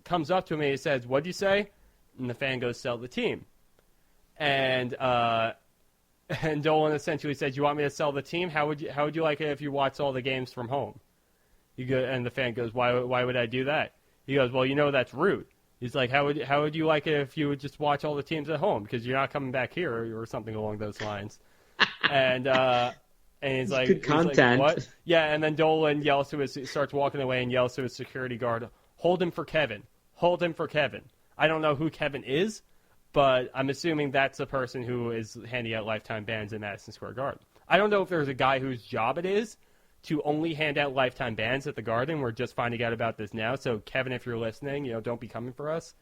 comes up to him and he says, "What'd you say?" And the fan goes, "Sell the team." And Dolan essentially says, "You want me to sell the team? How would you like it if you watched all the games from home?" And the fan goes, why would I do that? He goes, well, that's rude. He's like, how would you like it if you would just watch all the teams at home because you're not coming back here or something along those lines. And he's like, good content. Like, what? Yeah, and then Dolan starts walking away and yells to his security guard, hold him for Kevin. Hold him for Kevin. I don't know who Kevin is, but I'm assuming that's the person who is handing out lifetime bans in Madison Square Garden. I don't know if there's a guy whose job it is to only hand out lifetime bans at the Garden. We're just finding out about this now. So, Kevin, if you're listening, don't be coming for us.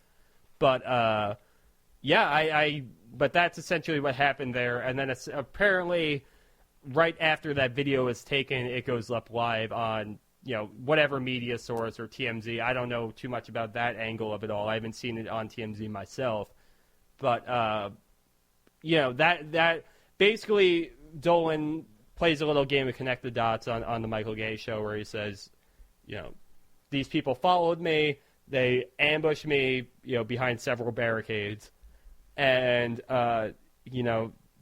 But, but that's essentially what happened there. And then it's apparently right after that video is taken, it goes up live on, whatever media source or TMZ. I don't know too much about that angle of it all. I haven't seen it on TMZ myself. But, that basically Dolan plays a little game of connect the dots on the Michael Gay show where he says, these people followed me, they ambushed me, behind several barricades, and,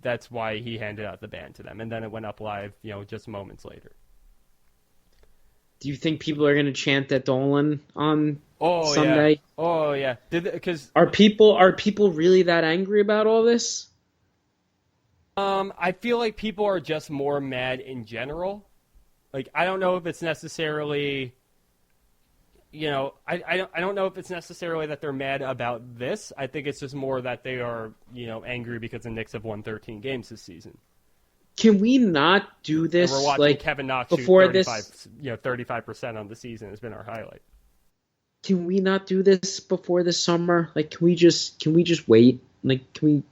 that's why he handed out the ban to them. And then it went up live, just moments later. Do you think people are going to chant at Dolan on Sunday? Yeah. Oh, yeah. Because are people really that angry about all this? I feel like people are just more mad in general. Like, I don't know if it's necessarily, I don't know if it's necessarily that they're mad about this. I think it's just more that they are, angry because the Knicks have won 13 games this season. Can we not do this? And we're watching Kevin Knox before shoot 35% on the season has been our highlight. Can we not do this before the summer? Like, can we just wait? Like, can we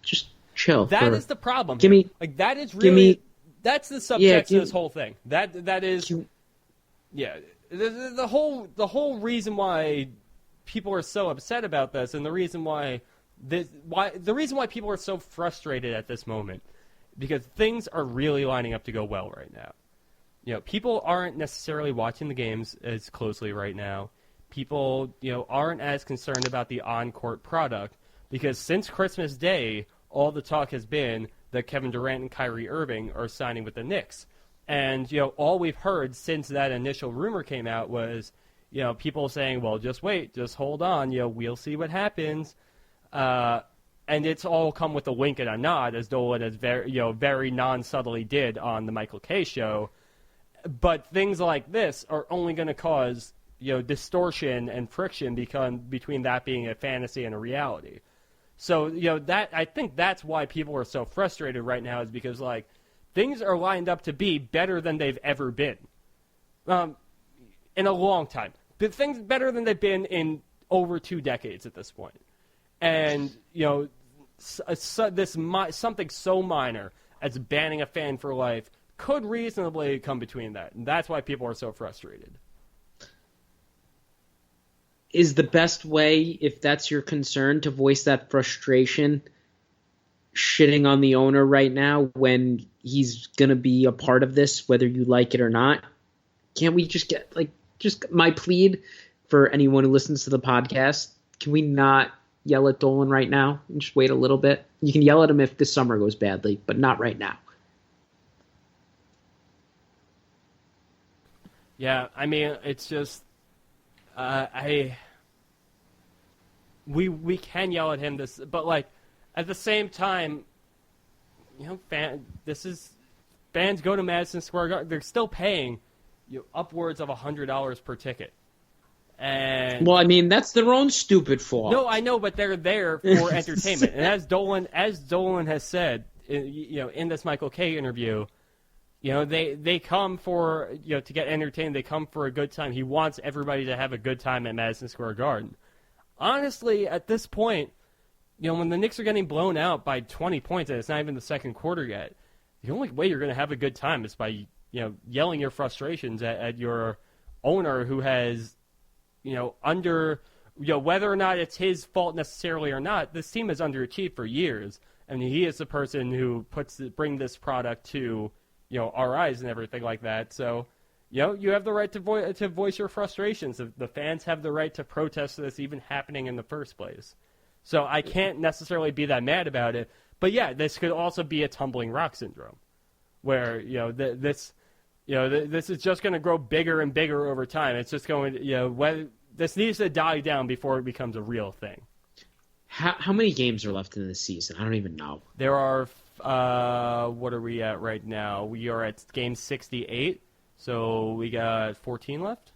just chill? That is the problem. That is really that's the subtext of this whole thing. That is the whole reason why people are so upset about this, and the reason why people are so frustrated at this moment, because things are really lining up to go well right now. People aren't necessarily watching the games as closely right now. People, aren't as concerned about the on-court product, because since Christmas Day, all the talk has been that Kevin Durant and Kyrie Irving are signing with the Knicks. And, all we've heard since that initial rumor came out was, people saying, well, just wait, just hold on, we'll see what happens. And it's all come with a wink and a nod, as Dolan has very non-subtly did on the Michael Kay show. But things like this are only going to cause, distortion and friction between that being a fantasy and a reality. So, that I think that's why people are so frustrated right now, is because, things are lined up to be better than they've ever been in a long time. But things better than they've been in over 2 decades at this point. And, something so minor as banning a fan for life could reasonably come between that. And that's why people are so frustrated. Is the best way, if that's your concern, to voice that frustration shitting on the owner right now when he's going to be a part of this, whether you like it or not? Can't we just get, just my plead for anyone who listens to the podcast, can we not yell at Dolan right now and just wait a little bit? You can yell at him if this summer goes badly, but not right now. Yeah, I mean, it's just, we can yell at him but at the same time, fans go to Madison Square Garden, they're still paying upwards of $100 per ticket. And well, I mean, that's their own stupid fault. No, I know, but they're there for entertainment. And as Dolan has said, in this Michael Kay interview, they come for, to get entertained. They come for a good time. He wants everybody to have a good time at Madison Square Garden. Honestly, at this point, when the Knicks are getting blown out by 20 points and it's not even the second quarter yet, the only way you're going to have a good time is by, yelling your frustrations at your owner who has, whether or not it's his fault necessarily or not, this team has underachieved for years. I mean, he is the person who bring this product to, our eyes and everything like that. So, you have the right to voice your frustrations. The fans have the right to protest this even happening in the first place. So I can't necessarily be that mad about it. But yeah, this could also be a tumbling rock syndrome, where this is just going to grow bigger and bigger over time. It's just going, this needs to die down before it becomes a real thing. How many games are left in the season? I don't even know. There are, what are we at right now? We are at game 68, so we got 14 left.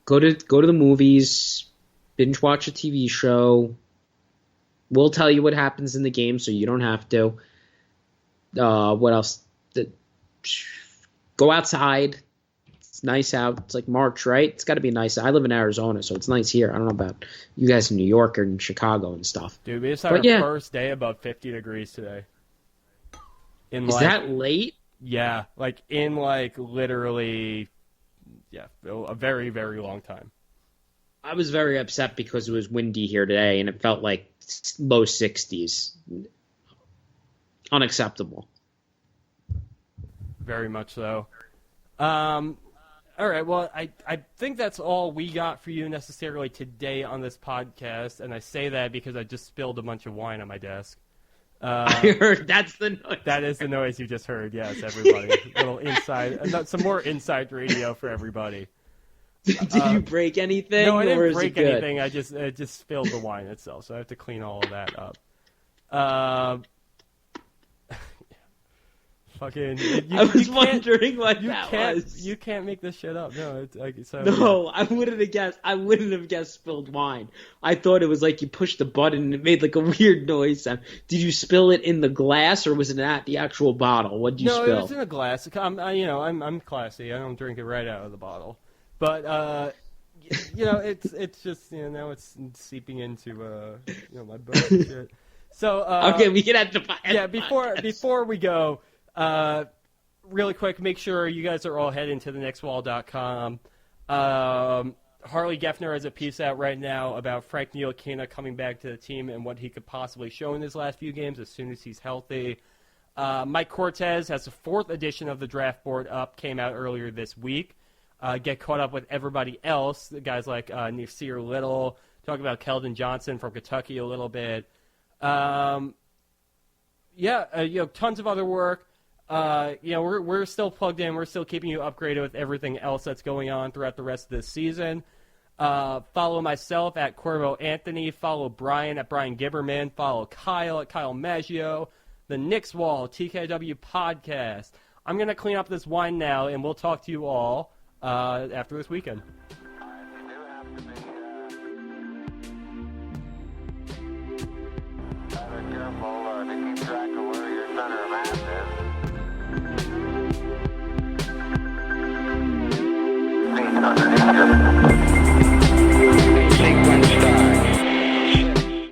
Go to the movies, binge watch a TV show. We'll tell you what happens in the game, so you don't have to. What else? Go outside. It's nice out. It's like March, right? It's got to be nice. I live in Arizona, so it's nice here. I don't know about you guys in New York or in Chicago and stuff. Dude, we just had our first day above 50 degrees today. Is that late? Yeah, literally, a very, very long time. I was very upset because it was windy here today, and it felt like low 60s. Unacceptable. Very much so. All right, well, I think that's all we got for you necessarily today on this podcast, and I say that because I just spilled a bunch of wine on my desk. I heard that's the noise. That is the noise you just heard, yes, everybody. Little inside, some more inside radio for everybody. Did you break anything? No, I or didn't is break it good? anything. I just spilled the wine itself, so I have to clean all of that up. Fucking. I was wondering what that was. You can't make this shit up. No, No, I wouldn't have guessed. I wouldn't have guessed spilled wine. I thought it was like you pushed the button and it made like a weird noise sound. Did you spill it in the glass or was it at the actual bottle? What did you spill? No, it was in a glass. I'm classy. I don't drink it right out of the bottle. But it's just now it's seeping into my boat and shit. So okay, we can have to. Yeah, before we go. Really quick, make sure you guys are all heading to thenextwall.com. Harley Geffner has a piece out right now about Frank Ntilikina coming back to the team and what he could possibly show in his last few games as soon as he's healthy. Mike Cortez has the 4th edition of the draft board up, came out earlier this week. Get caught up with everybody else, the guys like Nasir Little, talk about Keldon Johnson from Kentucky a little bit. Tons of other work. We're still plugged in. We're still keeping you upgraded with everything else that's going on throughout the rest of this season. Follow myself at Corbo Anthony. Follow Brian at Bryan Gibberman. Follow Kyle at Kyle Maggio. The Knicks Wall, TKW podcast. I'm going to clean up this wine now, and we'll talk to you all after this weekend.